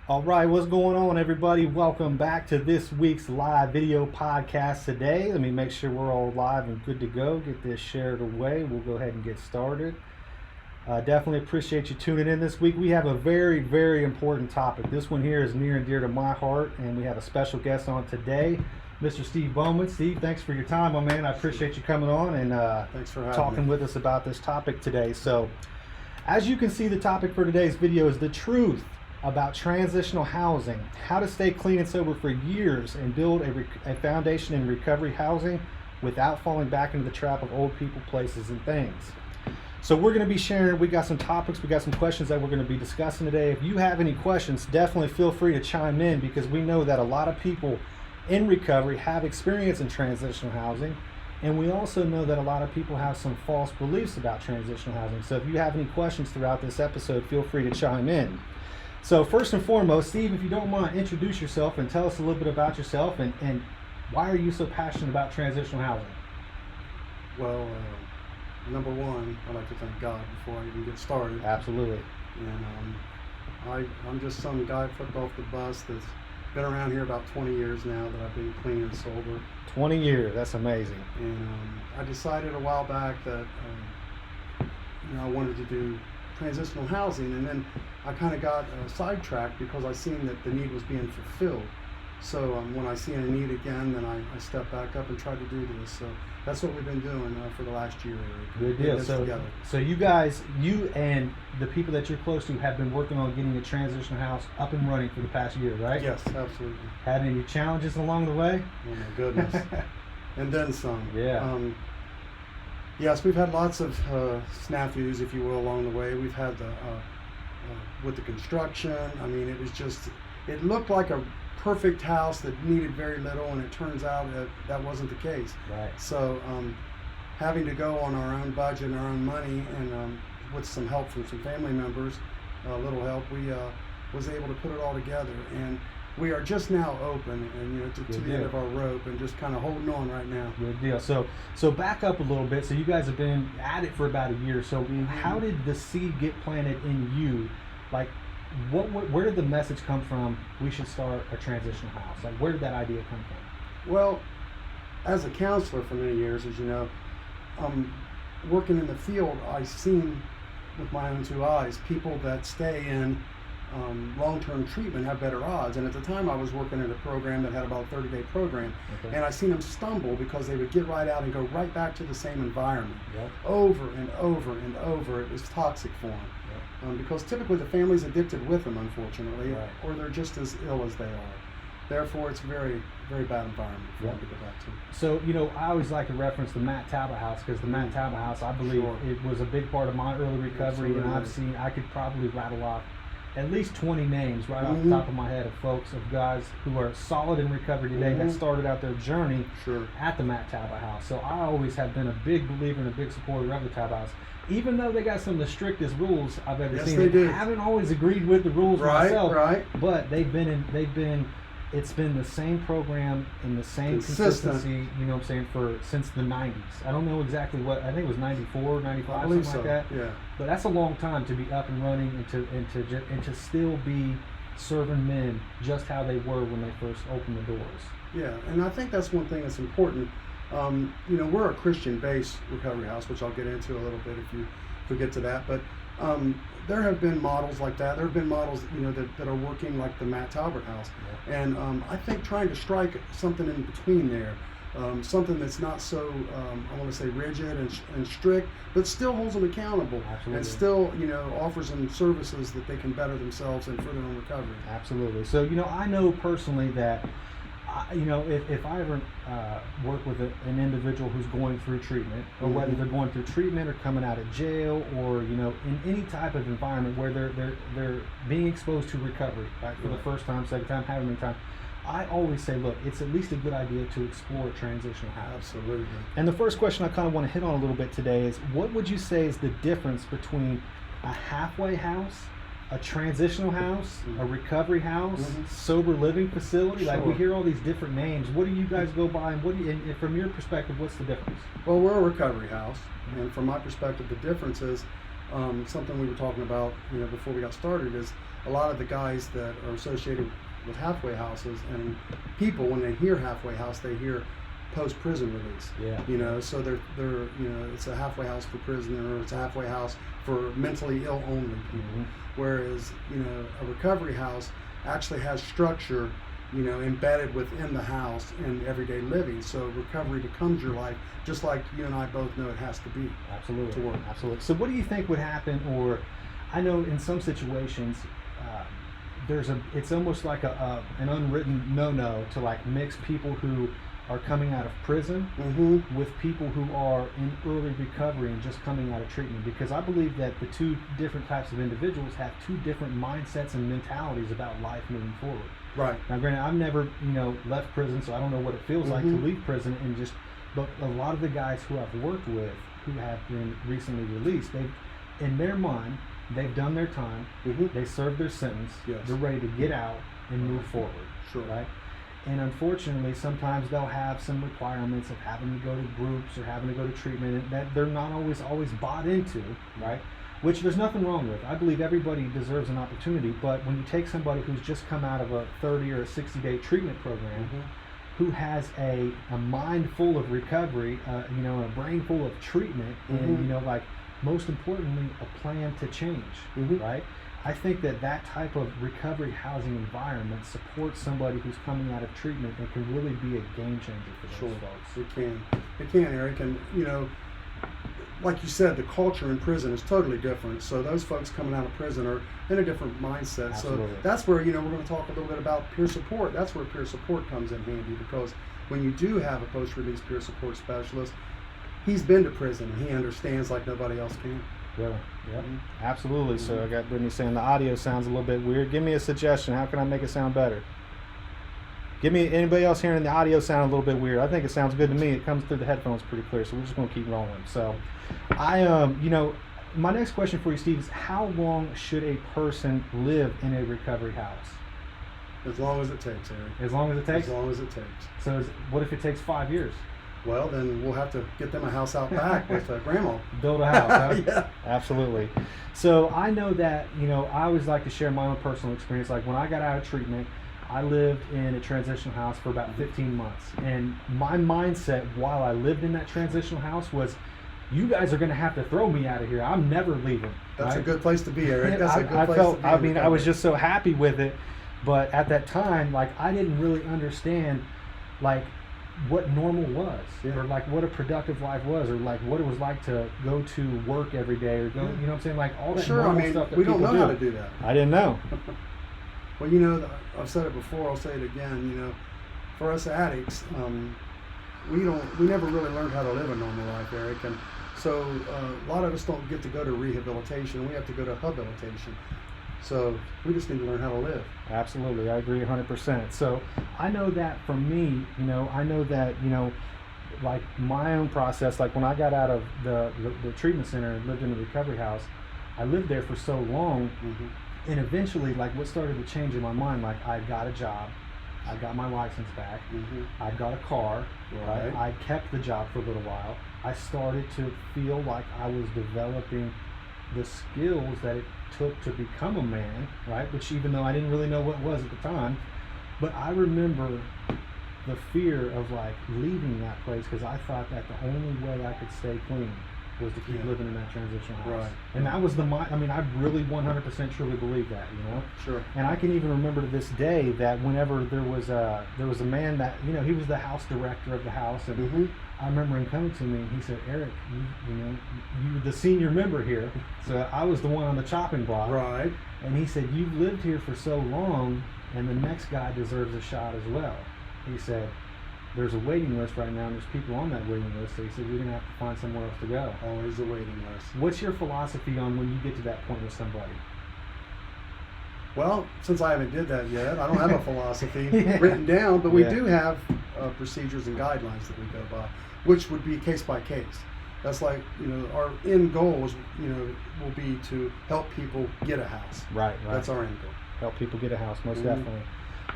All right, what's going on, everybody? Welcome back to this week's live video podcast today. Let me make sure we're all live and good to go. Get this shared away. We'll go ahead and get started. Definitely appreciate you tuning in this week. We have a very, very important topic. This one here is near and dear to my heart, and we have a special guest on today, Mr. Steve Bowman. Steve, thanks for your time, my man. I appreciate you coming on and thanks for talking with us about this topic today. So, as you can see, the topic for today's video is the truth about transitional housing, how to stay clean and sober for years and build a foundation in recovery housing without falling back into the trap of old people, places, and things. So we're going to be sharing, we got some topics, we got some questions that we're going to be discussing today. If you have any questions, definitely feel free to chime in, because we know that a lot of people in recovery have experience in transitional housing, and we also know that a lot of people have some false beliefs about transitional housing. So if you have any questions throughout this episode, feel free to chime in. So first and foremost, Steve, if you don't mind, introduce yourself and tell us a little bit about yourself and why are you so passionate about transitional housing? Well, number one, I'd like to thank God before I even get started. Absolutely. And I'm just some guy flipped off the bus that's been around here about 20 years now that I've been clean and sober. 20 years, that's amazing. And I decided a while back that I wanted to do transitional housing, and then I kind of got sidetracked because I seen that the need was being fulfilled. So when I see a need again, then I step back up and try to do this. So that's what we've been doing for the last year. Good deal. So you guys, you and the people that you're close to have been working on getting a transitional house up and running for the past year, right? Yes, absolutely. Had any challenges along the way? Oh my goodness. And then some. Yeah. Yes, we've had lots of snafus, if you will, along the way. We've had with the construction. I mean, it looked like a perfect house that needed very little, and it turns out that wasn't the case. Right. So having to go on our own budget and our own money, and with some help from some family members, a little help, we was able to put it all together. And we are just now open and to the end of our rope and just kind of holding on right now. Good deal. So back up a little bit. So you guys have been at it for about a year. So how did the seed get planted in you? Like, where did the message come from? We should start a transitional house. Like, where did that idea come from? Well, as a counselor for many years, as you know, working in the field, I've seen with my own two eyes people that stay in long-term treatment have better odds. And at the time I was working in a program that had about a 30-day program. Okay. And I seen them stumble because they would get right out and go right back to the same environment. Yep. Over and over and over. It was toxic for them. Yep. Because typically the family's addicted with them, unfortunately, right, or they're just as ill as they are. Therefore, it's a very, very bad environment for them to go back to. So, I always like to reference the Matt Talbot house, because the Matt Talbot house, I believe, it was a big part of my early recovery. Absolutely. And I could probably rattle off at least 20 names right off the top of my head of folks, of guys who are solid in recovery today that started out their journey at the Matt Talbot house. So I always have been a big believer and a big supporter of the Talbot house. Even though they got some of the strictest rules I've ever seen. They do. I haven't always agreed with the rules myself. Right. But it's been the same program and the same consistency, since the 90s. I don't know exactly what, I think it was 94, 95, something like that. Yeah. But that's a long time to be up and running and to still be serving men just how they were when they first opened the doors. Yeah, and I think that's one thing that's important. We're a Christian-based recovery house, which I'll get into a little bit if we get to that. But there have been models like that. There have been models, that are working like the Matt Talbot house. Yeah. And I think trying to strike something in between there, something that's not so, I want to say rigid and strict, but still holds them accountable. Absolutely. And still, offers them services that they can better themselves and further on recovery. Absolutely. So, I know personally that if I ever work with an individual who's going through treatment, or whether they're going through treatment or coming out of jail, or in any type of environment where they're being exposed to recovery, right, for the first time, second time, however many times, I always say, look, it's at least a good idea to explore transitional housing. Absolutely. And the first question I kind of want to hit on a little bit today is, what would you say is the difference between a halfway house, a transitional house, a recovery house, sober living facility? Like, we hear all these different names. What do you guys go by, and and from your perspective, what's the difference? Well, we're a recovery house, and from my perspective, the difference is something we were talking about, before we got started, is a lot of the guys that are associated with halfway houses, and people, when they hear halfway house, they hear post-prison release. Yeah. So they're it's a halfway house for prisoner, or it's a halfway house for mentally ill only people. Whereas, a recovery house actually has structure, embedded within the house and everyday living. So recovery becomes your life, just like you and I both know it has to be. Absolutely. To work. Absolutely. So what do you think would happen, or I know in some situations, it's almost like an unwritten no-no to like mix people who are coming out of prison with people who are in early recovery and just coming out of treatment, because I believe that the two different types of individuals have two different mindsets and mentalities about life moving forward. Right. Now, granted, I've never, left prison, so I don't know what it feels like to leave prison but a lot of the guys who I've worked with who have been recently released, in their mind, they've done their time, they served their sentence, they're ready to get out and move forward. Sure. Right? And unfortunately, sometimes they'll have some requirements of having to go to groups or having to go to treatment, and that they're not always bought into, right? Which there's nothing wrong with. I believe everybody deserves an opportunity, but when you take somebody who's just come out of a 30 or a 60-day treatment program, who has a mind full of recovery, a brain full of treatment, and most importantly, a plan to change, right? I think that type of recovery housing environment supports somebody who's coming out of treatment and can really be a game changer for those folks. It can, Eric, and like you said, the culture in prison is totally different. So those folks coming out of prison are in a different mindset. Absolutely. So that's where we're going to talk a little bit about peer support. That's where peer support comes in handy, because when you do have a post-release peer support specialist, he's been to prison and he understands like nobody else can. Really? Yep. Absolutely. So I got Brittany saying the audio sounds a little bit weird. Give me a suggestion. How can I make it sound better? Give me anybody else hearing the audio sound a little bit weird. I think it sounds good to me. It comes through the headphones pretty clear. So we're just going to keep rolling. So my next question for you, Steve, is how long should a person live in a recovery house? As long as it takes, Eric. As long as it takes? As long as it takes. So what if it takes 5 years? Well, then we'll have to get them a house out back with grandma. Build a house, huh? Yeah. Absolutely. So I know that, I always like to share my own personal experience. Like when I got out of treatment, I lived in a transitional house for about 15 months. And my mindset while I lived in that transitional house was, you guys are going to have to throw me out of here. I'm never leaving. That's right? a good place to be, Eric. That's a good place to be. I was just so happy with it. But at that time, I didn't really understand, what normal was, or what a productive life was, or what it was like to go to work every day, or go, you know what I'm saying, all that normal stuff that we don't people know how to do that. I didn't know. Well, I've said it before, I'll say it again, for us addicts, we never really learned how to live a normal life, Eric, and so a lot of us don't get to go to rehabilitation. We have to go to habilitation. So we just need to learn how to live. Absolutely, I agree 100%. So I know that for me, I know that, my own process, when I got out of the treatment center and lived in a recovery house, I lived there for so long, and eventually, what started to change in my mind, I got a job, I got my license back, I got a car, right. I kept the job for a little while. I started to feel like I was developing the skills that it took to become a man, right? Which, even though I didn't really know what it was at the time, but I remember the fear of leaving that place, because I thought that the only way I could stay clean was to keep living in that transitional house. Right. And that was I really 100% truly believe that, Sure. And I can even remember to this day that whenever there was a man that, he was the house director of the house, and I remember him coming to me and he said, Eric, you're the senior member here. So I was the one on the chopping block. Right. And he said, you've lived here for so long, and the next guy deserves a shot as well. He said, there's a waiting list right now, and there's people on that waiting list. So he said, you're going to have to find somewhere else to go. Always a waiting list. What's your philosophy on when you get to that point with somebody? Well, since I haven't did that yet, I don't have a philosophy written down, but we do have procedures and guidelines that we go by, which would be case by case. That's our end goal is, will be to help people get a house. Right. That's our end goal. Help people get a house, most definitely.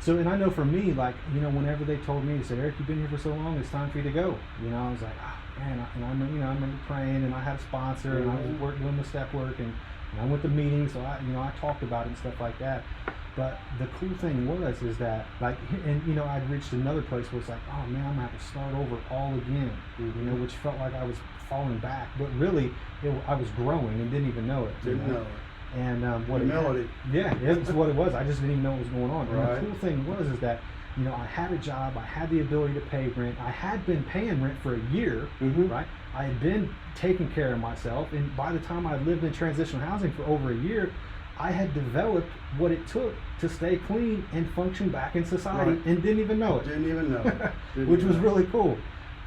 So, and I know for me, whenever they told me, they said, Eric, you've been here for so long, it's time for you to go. I was like, man, I remember praying, and I had a sponsor, and I was doing the step work, and I went to meetings, so I talked about it and stuff like that. But the cool thing is that, like, and I'd reached another place where it's like, oh man, I'm gonna have to start over all again, which felt like I was falling back, but really, I was growing and didn't even know it. Didn't know it. And what humility. It's what it was. I just didn't even know what was going on. Right. And the cool thing is that, I had a job, I had the ability to pay rent, I had been paying rent for a year, right? I had been taking care of myself, and by the time I lived in transitional housing for over a year, I had developed what it took to stay clean and function back in society, Right. and didn't even know it. Didn't even know it. Which was really cool.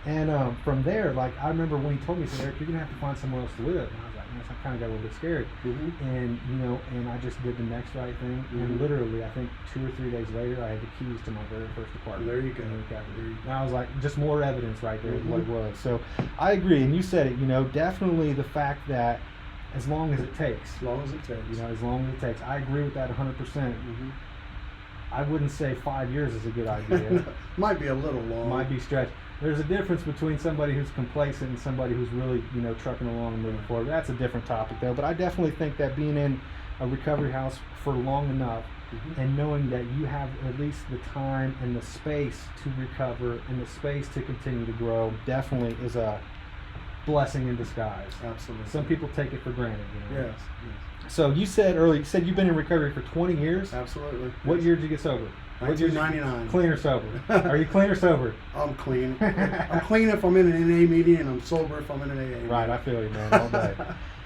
And from there, like, I remember when he told me, he said, Eric, you're gonna have to find somewhere else to live. And I was like, man, so I kind of got a little bit scared. And and I just did the next right thing. And literally, I think 2 or 3 days later, I had the keys to my very first apartment. There you go. And I was like, just more evidence right there of what it was. So I agree, and you said it. Definitely the fact that as long as it takes. As long as it takes. As long as it takes. I agree with that 100%. I wouldn't say 5 years is a good idea. Might be a little long. Might be stretched. There's a difference between somebody who's complacent and somebody who's really, trucking along and moving forward. That's a different topic, though. But I definitely think that being in a recovery house for long enough and knowing that you have at least the time and the space to recover and the space to continue to grow definitely is a blessing in disguise. Absolutely. Some people take it for granted. Yes. So you said earlier, you've been in recovery for 20 years? Absolutely. What year did you get sober? 1999. Clean or sober? Are you clean or sober? I'm clean. I'm clean if I'm in an NA meeting, and I'm sober if I'm in an AA meeting. Right, I feel you, man, all day.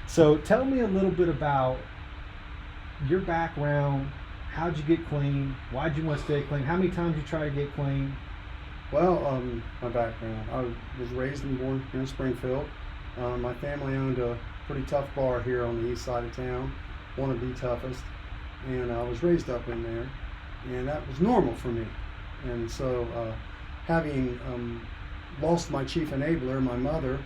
So tell me a little bit about your background. How'd you get clean? Why'd you want to stay clean? How many times you try to get clean? Well, my background. I was raised and born here in Springfield. My family owned a pretty tough bar here on the east side of town, one of the toughest, and I was raised up in there, and that was normal for me. And so, having lost my chief enabler, my mother,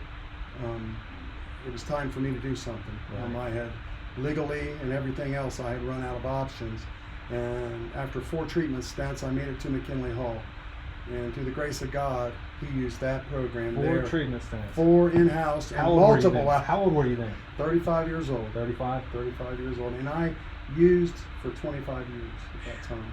it was time for me to do something. Right. I had legally and everything else, I had run out of options, and after 4 treatment stints, I made it to McKinley Hall. And through the grace of God, He used that program 4 treatment stints. 4 in-house and How old were you multiple then? out. How old were you then? 35 years old. 35? 35 years old. And I used for 25 years at that time.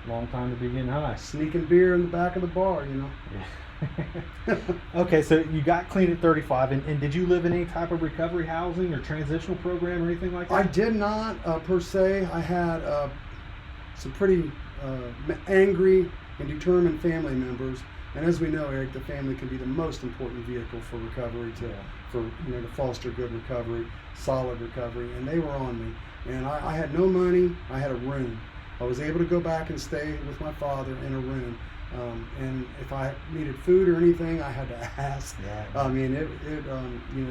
Long time to be getting high. Sneaking beer in the back of the bar, Yeah. Okay, so you got clean at 35, and did you live in any type of recovery housing or transitional program or anything like that? I did not, per se. I had some pretty angry and determined family members, and as we know, Eric, the family can be the most important vehicle for recovery, to foster good recovery, solid recovery, and they were on me. And I had no money. I had a room. I was able to go back and stay with my father in a room. And if I needed food or anything, I had to ask. Yeah. I mean,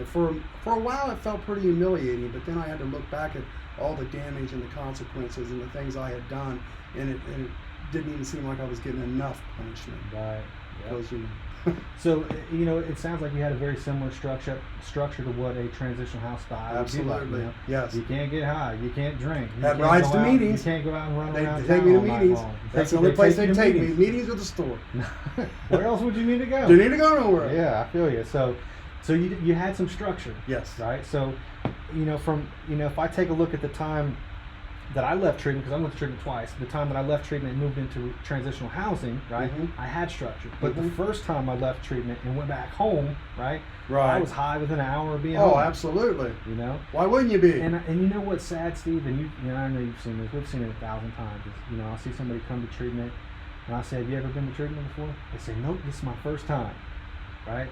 for a while it felt pretty humiliating, but then I had to look back at all the damage and the consequences and the things I had done, and it didn't even seem like I was getting enough punishment. Right. Yep. Because So, it sounds like you had a very similar structure to what a transitional house style absolutely, would be like. yes. You can't get high. You can't drink. You Had can't rides go to out, meetings. You can't go out and run around They town take me to all night meetings. long. That's the only place they you to take me. meetings. Meetings or the store. Where else would you need to go? Don't need to go nowhere. Yeah, I feel you. So you had some structure. Yes. Right. So, if I take a look at the time that I left treatment, because I went to treatment twice, the time that I left treatment and moved into transitional housing, right, I had structure. But the first time I left treatment and went back home, right, I was high within an hour of being home. Oh, absolutely. Why wouldn't you be? And you know what's sad, Steve, and I know you've seen this, we've seen it 1,000 times, is, I'll see somebody come to treatment, and I say, have you ever been to treatment before? They say, nope, this is my first time, right?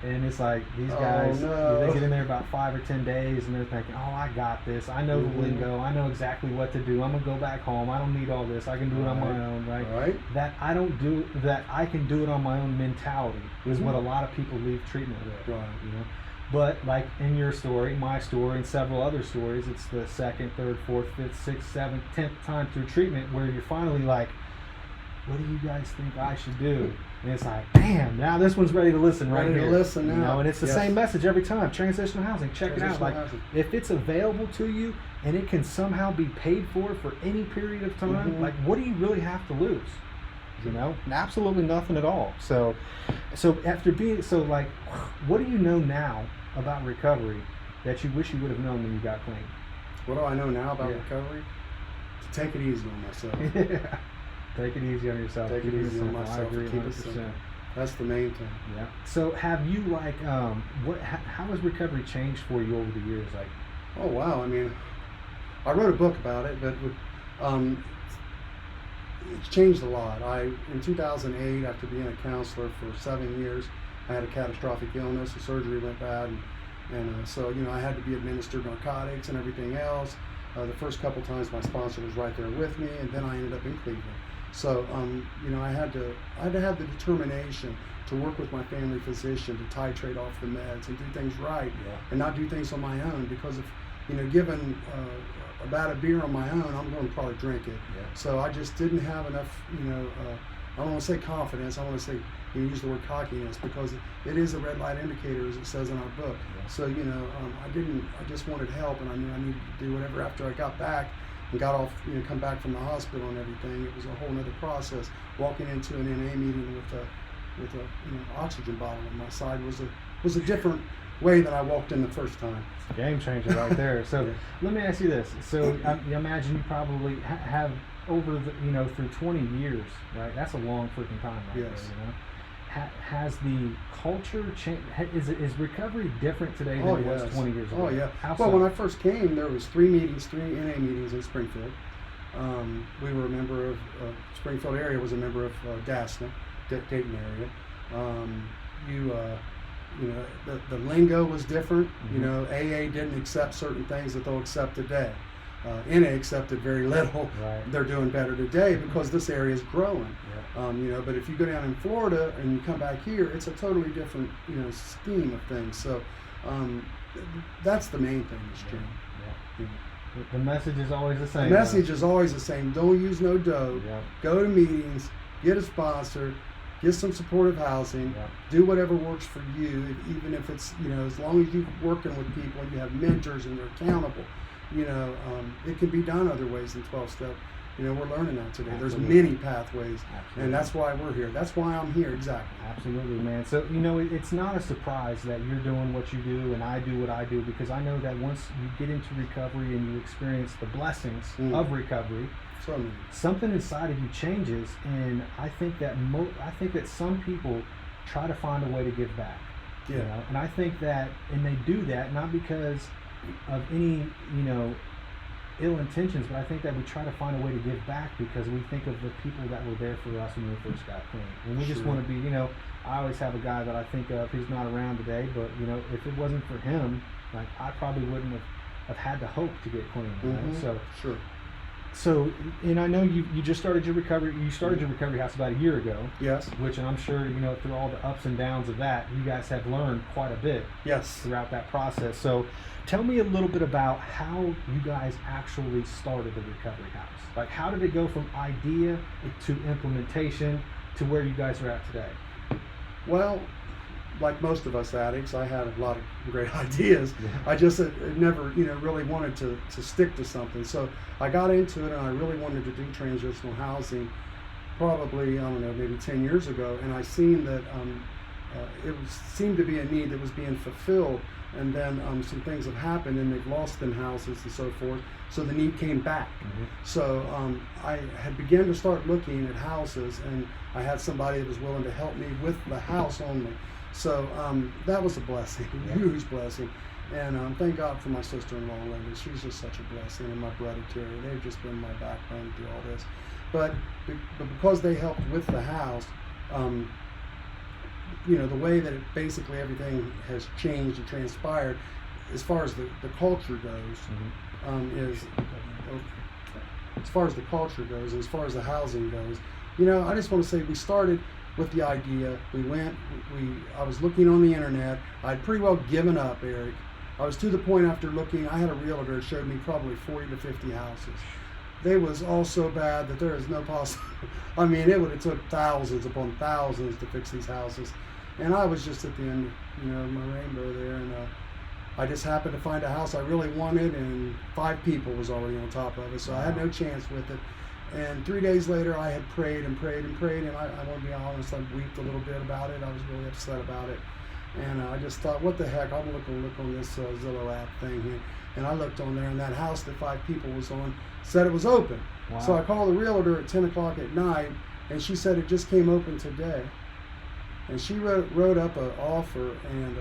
And it's like, these guys, they get in there about 5 or 10 days, and they're thinking, oh, I got this. I know the lingo. I know exactly what to do. I'm going to go back home. I don't need all this. I can do it on my own, right? Right. That I can do it on my own mentality is what a lot of people leave treatment with. Right. But like in your story, my story, and several other stories, it's the 2nd, 3rd, 4th, 5th, 6th, 7th, 10th time through treatment where you're finally like, what do you guys think I should do? And it's like, damn, now this one's ready to listen right here. Ready to listen now. And it's the same message every time. Transitional housing, check it out. Like, housing. if it's available to you and it can somehow be paid for any period of time, like, what do you really have to lose? You know, absolutely nothing at all. So after being like, what do you know now about recovery that you wish you would have known when you got clean? What do I know now about Yeah. recovery? To take it easy on myself. Yeah. Take it easy on yourself. Take Keep it easy on simple. myself. I agree Keep it 100%. simple. That's the main thing. Yeah. So have you how has recovery changed for you over the years? Like, Oh wow! I mean, I wrote a book about it, but it's changed a lot. In 2008, after being a counselor for 7 years, I had a catastrophic illness. The surgery went bad, and so I had to be administered narcotics and everything else. The first couple times, my sponsor was right there with me, and then I ended up in Cleveland. So I had to have the determination to work with my family physician to titrate off the meds and do things right, and not do things on my own, because if given about a beer on my own, I'm going to probably drink it. Yeah. So I just didn't have enough, I don't want to say confidence, I want to say, use the word cockiness, because it is a red light indicator, as it says in our book. Yeah. So, I just wanted help, and I knew I needed to do whatever. After I got back and got off, come back from the hospital and everything, it was a whole other process. Walking into an NA meeting with a oxygen bottle on my side was a different way than I walked in the first time. Game changer right there. So Yeah. let me ask you this. So I imagine you probably have over the, through 20 years, right? That's a long freaking time right Yes. there, Has the culture changed? Is recovery different today than it was 20 years ago? Oh yeah. How Well, so? when I first came, there was 3 NA meetings in Springfield. We were a member of Springfield area was a member of DASNA, Dayton area. The lingo was different. Mhm. AA didn't accept certain things that they'll accept today. NA accepted very little. Right. They're doing better today because this area is growing. Yeah. But if you go down in Florida and you come back here, it's a totally different, scheme of things. So that's the main thing, Jim. Yeah. The message is always the The same. message is always the same. Don't use no dope. Yeah. Go to meetings, get a sponsor, get some supportive housing, Yeah. do whatever works for you, even if it's, as long as you're working with people and you have mentors and you're accountable, it can be done other ways than 12-step. We're learning that today. There's Absolutely. many pathways, Absolutely. and that's why we're here. That's why I'm here, exactly. Absolutely, man. So, it's not a surprise that you're doing what you do and I do what I do, because I know that once you get into recovery and you experience the blessings of recovery, So, something inside of you changes, and I think that some people try to find a way to give back. yeah. And I think that, and they do that not because of any, ill intentions, but I think that we try to find a way to give back because we think of the people that were there for us when we first got clean. And we just Sure. want to be, I always have a guy that I think of who's not around today, but, if it wasn't for him, like, I probably wouldn't have had the hope to get clean. Mhm. Sure. So, and I know you just started your recovery. You started your recovery house about a year ago. Yes. Which, and I'm sure through all the ups and downs of that, you guys have learned quite a bit Yes. throughout that process. So, tell me a little bit about how you guys actually started the recovery house. Like, how did it go from idea to implementation to where you guys are at today? Well, like most of us addicts, I had a lot of great ideas. Yeah. I just never, really wanted to stick to something. So I got into it, and I really wanted to do transitional housing probably, I don't know, maybe 10 years ago. And I seen that seemed to be a need that was being fulfilled. And then some things have happened, and they've lost them houses and so forth. So the need came back. Mm-hmm. So I had begun to start looking at houses, and I had somebody that was willing to help me with the house only. So that was a blessing, a huge blessing. And thank God for my sister-in-law, Linda. She's just such a blessing. And my brother, Terry. They've just been my backbone through all this. But because they helped with the house, the way that basically everything has changed and transpired, as far as the culture goes, as far as the culture goes, as far as the housing goes, I just want to say we started with the idea. I was looking on the internet. I'd pretty well given up, Eric. I was to the point after looking, I had a realtor that showed me probably 40 to 50 houses. They was all so bad that there is no possible. I mean, it would have took thousands upon thousands to fix these houses. And I was just at the end, of my rainbow there, and I just happened to find a house I really wanted, and 5 people was already on top of it, so I had no chance with it. And 3 days later, I had prayed and prayed and prayed, and I want to be honest, I wept a little bit about it. I was really upset about it. And I just thought, what the heck, I'm going to look on this Zillow app thing here. And I looked on there, and that house that 5 people was on said it was open. Wow. So I called the realtor at 10 o'clock at night, and she said it just came open today. And she wrote up an offer, and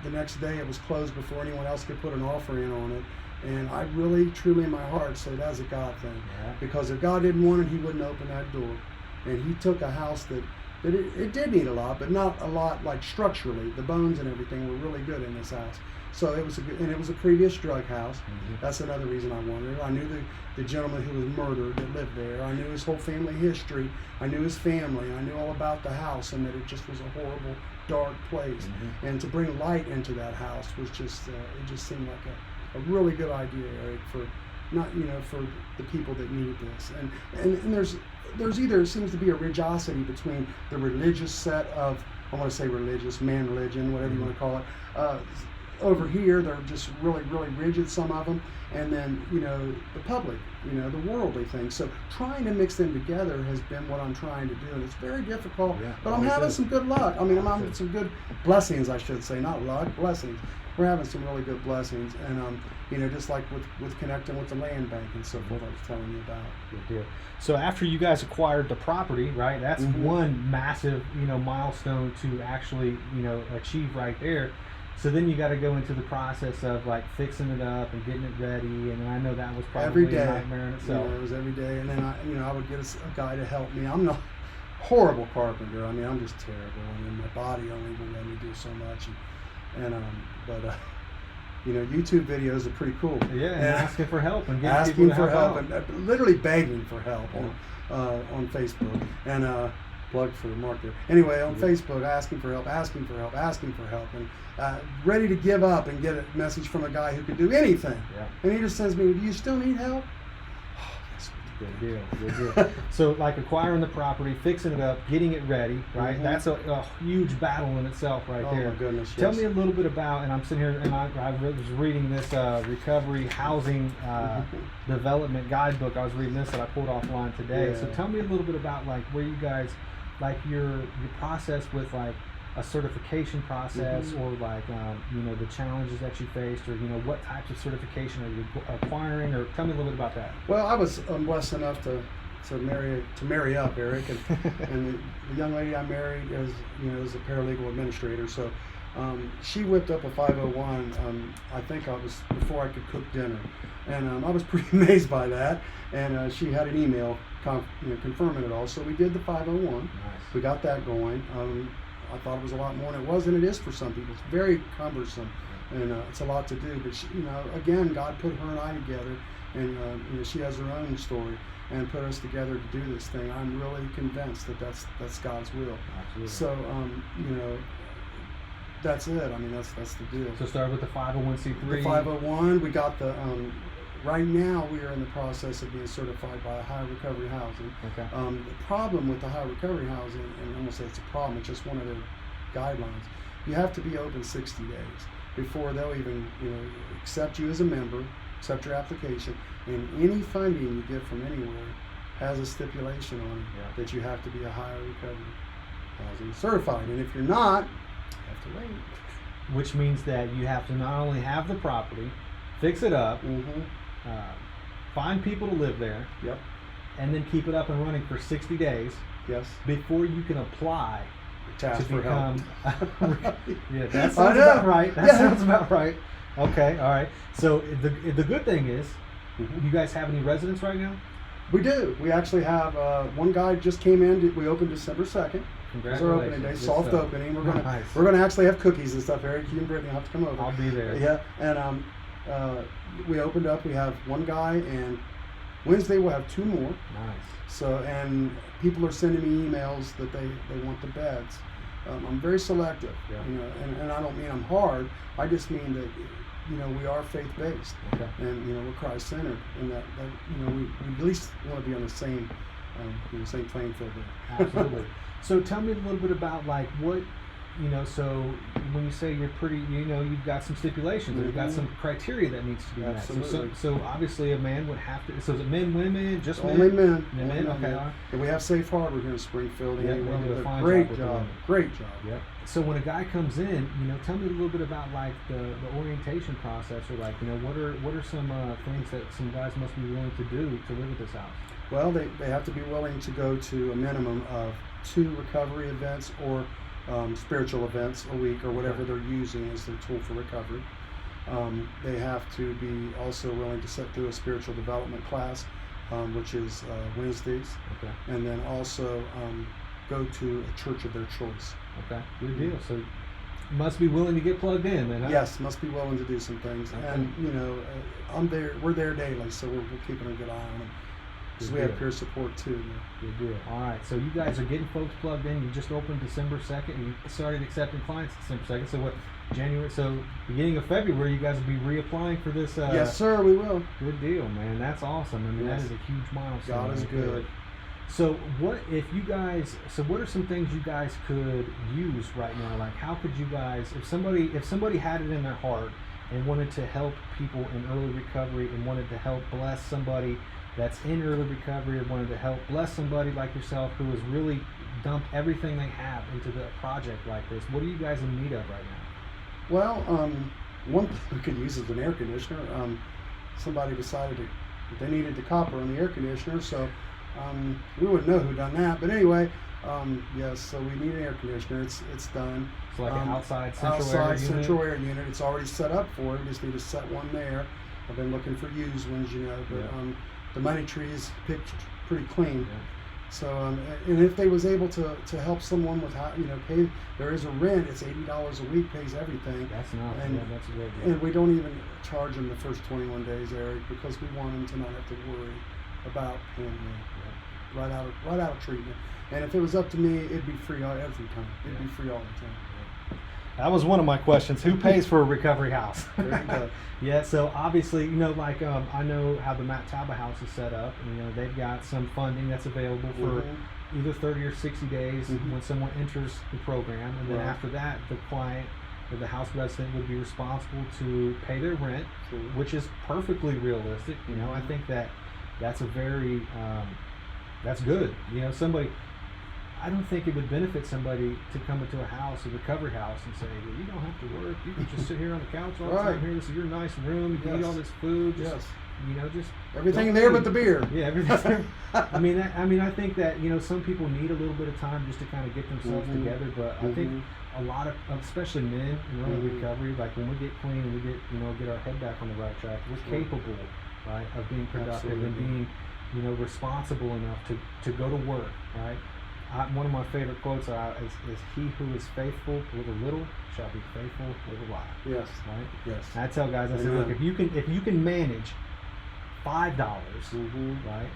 the next day it was closed before anyone else could put an offer in on it. And I really, truly in my heart say that's a God thing. Yeah. Because if God didn't want it, he wouldn't open that door. And he took a house that it did need a lot, but not a lot like structurally. The bones and everything were really good in this house. So it was it was a previous drug house. Mm-hmm. That's another reason I wanted it. I knew the gentleman who was murdered that lived there. I knew his whole family history. I knew his family. I knew all about the house and that it just was a horrible, dark place. Mm-hmm. And to bring light into that house was just, it just seemed like a really good idea, Eric, for not, for the people that need this. And there's either, it seems to be a religiosity between the religious set of, I want to say religious, man religion, whatever you want to call it. Over here, they're just really, really rigid, some of them. And then, the public, the worldly thing. So trying to mix them together has been what I'm trying to do. And it's very difficult, but I'm having some good luck. I mean, I'm having some good blessings, I should say, not luck, blessings. We're having some really good blessings. And, just like with connecting with the land bank and so forth I was telling you about. Good deal. So after you guys acquired the property, right, that's Mm-hmm. one massive, milestone to actually, achieve right there. So then you got to go into the process of like fixing it up and getting it ready, and I know that was probably every day. a nightmare in itself. It was every day, and then I would get a guy to help me. I'm not horrible carpenter. I mean, I'm just terrible. I mean, my body only will let me do so much, but YouTube videos are pretty cool. Yeah, and asking for help and getting asking people to for help help and literally begging for help on Facebook and. Plug for Mark there. Anyway, on Facebook, asking for help, and ready to give up and get a message from a guy who could do anything. Yeah. And he just sends me, "Do you still need help?" Oh, yes. Good deal. So like acquiring the property, fixing it up, getting it ready, right? Mm-hmm. That's a huge battle in itself right there. Oh my goodness, Tell yes. me a little bit about, and I'm sitting here and I was reading this recovery housing development guidebook. I was reading this that I pulled offline today. Yeah. So tell me a little bit about like where you guys, like your process with like a certification process, Mm-hmm. or like the challenges that you faced, or what types of certification are you acquiring, or tell me a little bit about that. Well, I was blessed enough to marry up, Eric, and the young lady I married is a paralegal administrator. So she whipped up a 501. I think I was before I could cook dinner, and I was pretty amazed by that. And she had an email confirming it all. So we did the 501. Nice. We got that going. I thought it was a lot more than it was, and it is for some people. It's very cumbersome, and it's a lot to do. But she, again, God put her and I together, and she has her own story, and put us together to do this thing. I'm really convinced that that's God's will. Absolutely. So, that's it. I mean, that's the deal. So start with the 501c3. The 501. We got the. Right now, we are in the process of being certified by High Recovery Housing. Okay. The problem with the High Recovery Housing, and I'm going to say it's a problem, it's just one of their guidelines. You have to be open 60 days before they'll even accept you as a member, accept your application, and any funding you get from anywhere has a stipulation on it that you have to be a High Recovery Housing certified. And if you're not, you have to wait. Which means that you have to not only have the property, fix it up, Mm-hmm. find people to live there, Yep. and then keep it up and running for 60 days Yes. before you can apply To ask to for help. become. Yeah, that sounds about right. That sounds about right. Okay, all right. So the good thing is, Mm-hmm. you guys have any residents right now? We do. We actually have one guy just came in. We opened December 2nd. It's our opening day, Congratulations. soft Good opening. We're stuff. gonna Nice. we're gonna actually have cookies and stuff. Eric, you and Brittany will have to come over. I'll be there. Yeah, and we opened up. We have one guy, and Wednesday we'll have 2 more. Nice. So, and people are sending me emails that they want the beds. I'm very selective, Yeah. and I don't mean I'm hard. I just mean that we are faith based, Okay. and we're Christ centered, and that we at least want to be on the same same playing field there. Absolutely. So tell me a little bit about like what so when you say you're pretty, you've got some stipulations, you've got some criteria that needs to be met. Absolutely. So obviously a man would have to. So is it men, women, just men? Only men. Men. Okay. Yeah. And we have Safe Harbor here in Springfield. Yeah, and we do a fine great job job. with them. Great job. Yep. So when a guy comes in, tell me a little bit about like the orientation process, or like what are some things that some guys must be willing to do to live at this house? Well, they have to be willing to go to a minimum of 2 recovery events or spiritual events a week, or whatever they're using as their tool for recovery. They have to be also willing to sit through a spiritual development class, which is Wednesdays, and then also go to a church of their choice. Okay, good deal. So must be willing to get plugged in, then, huh? Yes, must be willing to do some things. Okay. And we're there daily, so we're keeping a good eye on them. Because we have peer support too. Good deal. All right, so you guys are getting folks plugged in. You just opened December 2nd, and you started accepting clients December 2nd. So January, so beginning of February, you guys will be reapplying for this? Yes, sir, we will. Good deal, man. That's awesome. I mean, Yes. that is a huge milestone. God is good. So what are some things you guys could use right now? Like, how could you guys, if somebody had it in their heart and wanted to help people in early recovery and wanted to help bless somebody that's in early recovery, or wanted to help bless somebody like yourself who has really dumped everything they have into the project like this, what are you guys in need of right now? Well, one thing we could use is an air conditioner. Somebody decided that they needed the copper on the air conditioner, so we wouldn't know who done that. But anyway, yes, so we need an air conditioner. It's done. It's like an outside central air unit. It's already set up for it. We just need to set one there. I've been looking for used ones, but the money tree is picked pretty clean. Yeah. So, and if they was able to help someone with pay, there is a rent. It's $80 a week, pays everything. That's not. And, that's a great deal. And we don't even charge them the first 21 days, Eric, because we want them to not have to worry about paying right out of treatment. And if it was up to me, it'd be free every time. It'd be free all the time. That was one of my questions. Who pays for a recovery house? There you go. Yeah, so obviously, I know how the Matt Tauba house is set up. They've got some funding that's available for either 30 or 60 days when someone enters the program. And then after that, the client or the house resident would be responsible to pay their rent, which is perfectly realistic. I think that's a very, that's good. I don't think it would benefit somebody to come into a house, a recovery house, and say, well, you don't have to work. You can just sit here on the couch all the time here. This is your nice room. You can eat all this food. Just everything there but the beer. Yeah, everything's there. I think that, some people need a little bit of time just to kind of get themselves together. But I think a lot of, especially men in early recovery, like when we get clean and we get our head back on the right track, we're capable, right, of being productive and being, responsible enough to go to work, right? One of my favorite quotes is "He who is faithful with a little shall be faithful with a lot." Yes. Right. Yes. And I tell guys, I say, look, if you can manage $5, right?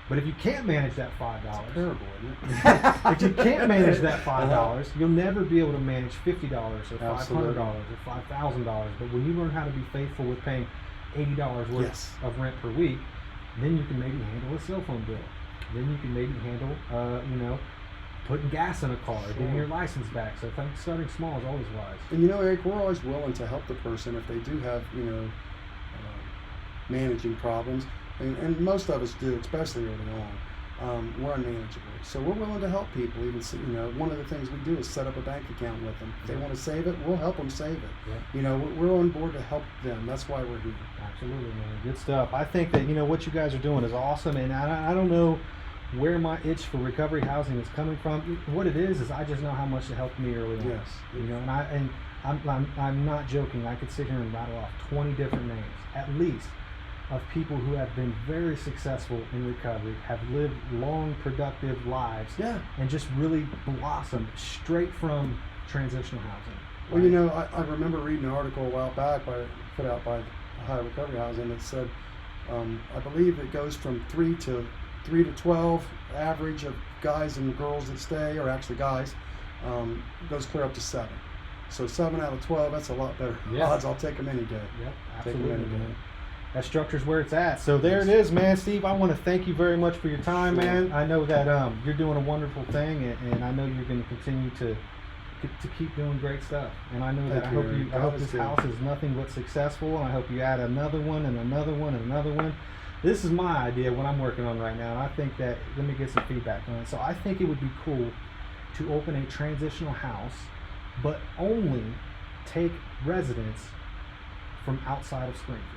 But if you can't manage that $5, terrible, isn't it? if you can't manage that $5, you'll never be able to manage $50 or $500 or $5,000. But when you learn how to be faithful with paying $80 worth of rent per week, then you can maybe handle a cell phone bill. Then you can maybe handle, putting gas in a car, getting your license back. So I think starting small is always wise. And Eric, we're always willing to help the person if they do have, managing problems. And most of us do, especially early on. We're unmanageable. So we're willing to help people. Even, one of the things we do is set up a bank account with them. If they want to save it, we'll help them save it. Yeah. We're on board to help them. That's why we're here. Absolutely, man. Good stuff. I think that, what you guys are doing is awesome. And I don't know where my itch for recovery housing is coming from. What it is I just know how much it helped me early on. Yes. And I'm not joking. I could sit here and rattle off 20 different names, at least, of people who have been very successful in recovery, have lived long, productive lives, and just really blossomed straight from transitional housing. Well, I remember reading an article a while back put out by Ohio Recovery Housing that said, I believe it goes from 3 to 12 average of guys and girls that stay, or actually guys, goes clear up to 7. So 7 out of 12, that's a lot better odds. I'll take them any day. Yep, absolutely. That structure's where it's at. So there it is, man. Steve, I want to thank you very much for your time, man. I know that you're doing a wonderful thing, and I know you're going to continue to to keep doing great stuff. And I know that. Thank you, Eric. I hope God is this good. house is nothing but successful, and I hope you add another one and another one and another one. This is my idea, what I'm working on right now, and I think that, let me get some feedback on it. So I think it would be cool to open a transitional house, but only take residents from outside of Springfield.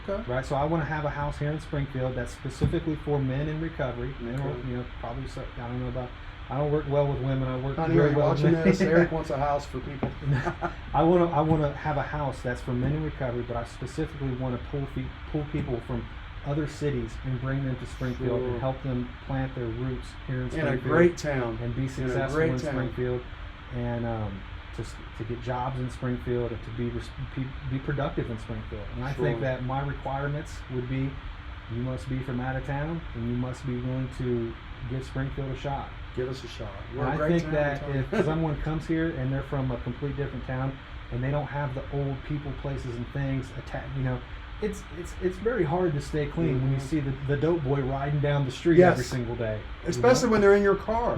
Okay. Right, so I want to have a house here in Springfield that's specifically for men in recovery. Men, or, Okay. probably, so, I don't know about, I don't work well with women. I work Honey, very are you well with watching men. this? Eric wants a house for people. I want to have a house that's for men in recovery, but I specifically want to pull people from other cities and bring them to Springfield Sure. and help them plant their roots here in In Springfield. a great town. And be In a successful great in town. Springfield, and to get jobs in Springfield, and to be productive in Springfield. And I think Sure. that my requirements would be, you must be from out of town, and you must be willing to give Springfield a shot. Give us a shot. We're And a I great think town, that I'm telling if someone comes here and they're from a complete different town, and they don't have the old people, places, and things attached, it's very hard to stay clean when you Mhm. see the dope boy riding down the street Yes. every single day. Especially when they're in your car.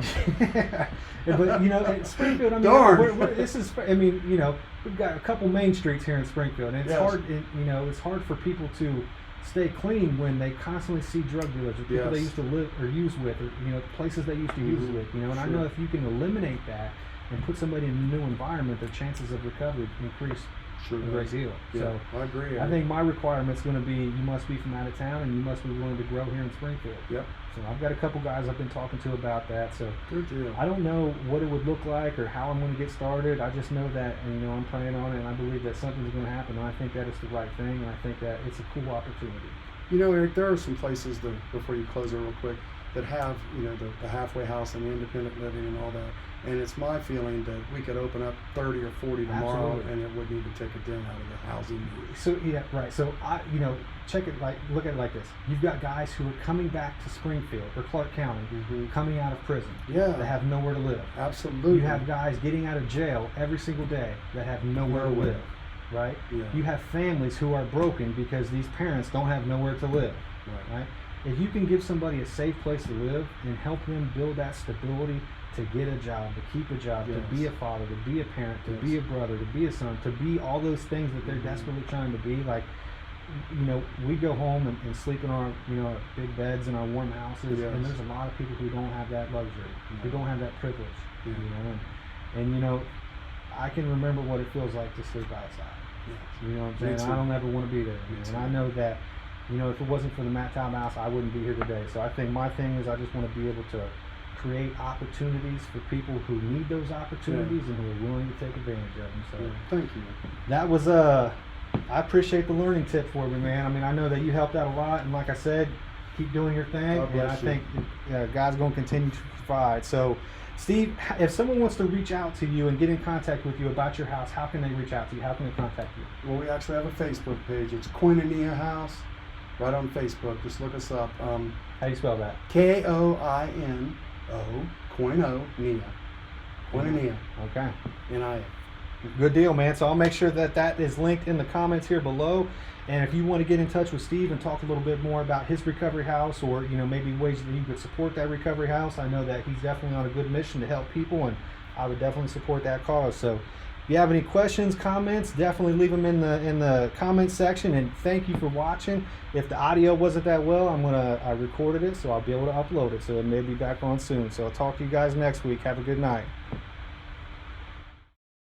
But at Springfield, I mean, Darn. this is. I mean, we've got a couple main streets here in Springfield, and it's Yes. hard. It's hard for people to stay clean when they constantly see drug dealers or people they Yes. used to live or use with, or places they used to use Mhm. with. And I Sure. know if you can eliminate that and put somebody in a new environment, their chances of recovery increase Sure a great does. deal. Yeah, So I agree. I think my requirement's going to be you must be from out of town and you must be willing to grow here in Springfield. Yep. So I've got a couple guys I've been talking to about that. So Good deal. I don't know what it would look like or how I'm going to get started. I just know that, I'm praying on it, and I believe that something's going to happen. And I think that it's the right thing, and I think that it's a cool opportunity. Eric, there are some places that, before you close it real quick, that have, the halfway house and the independent living and all that. And it's my feeling that we could open up 30 or 40 tomorrow, Absolutely. and it wouldn't even take a dent out of the housing need. So yeah, right. So check it look at it like this. You've got guys who are coming back to Springfield or Clark County, Mhm. coming out of prison. Yeah. That have nowhere to live. Absolutely. You have guys getting out of jail every single day that have nowhere to Nowhere. live. Right? Yeah. You have families who are broken because these parents don't have nowhere to live. Right. Right? If you can give somebody a safe place to live and help them build that stability to get a job, to keep a job, Yes. to be a father, to be a parent, to Yes. be a brother, to be a son, to be all those things that they're Mhm. desperately trying to be, like, we go home and sleep in our, our big beds in our warm houses, Yes. and there's a lot of people who don't have that luxury, who No. don't have that privilege, Yeah. and I can remember what it feels like to sleep outside. Yes. You know what I'm Me saying? too. I don't ever want to be there. Me Man. too. And I know that, if it wasn't for the Matt Town House, I wouldn't be here today. So I think my thing is I just want to be able to create opportunities for people who need those opportunities and who are willing to take advantage of them. So Yeah. Thank you. that was I appreciate the learning tip for me, man. I mean, I know that you helped out a lot, and like I said, keep doing your thing, God and I bless you. think God's going to continue to provide. So, Steve, if someone wants to reach out to you and get in contact with you about your house, how can they reach out to you? How can they contact you? Well, we actually have a Facebook page. It's Koinonia House, right on Facebook. Just look us up. How do you spell that? Koino, Koinonia. Koinonia, Okay. N-I-A. Good deal, man. So I'll make sure that is linked in the comments here below. And if you want to get in touch with Steve and talk a little bit more about his recovery house, or maybe ways that you could support that recovery house, I know that he's definitely on a good mission to help people, and I would definitely support that cause. So if you have any questions, comments, definitely leave them in the comments section. And thank you for watching. If the audio wasn't that well, I recorded it, so I'll be able to upload it. So it may be back on soon. So I'll talk to you guys next week. Have a good night.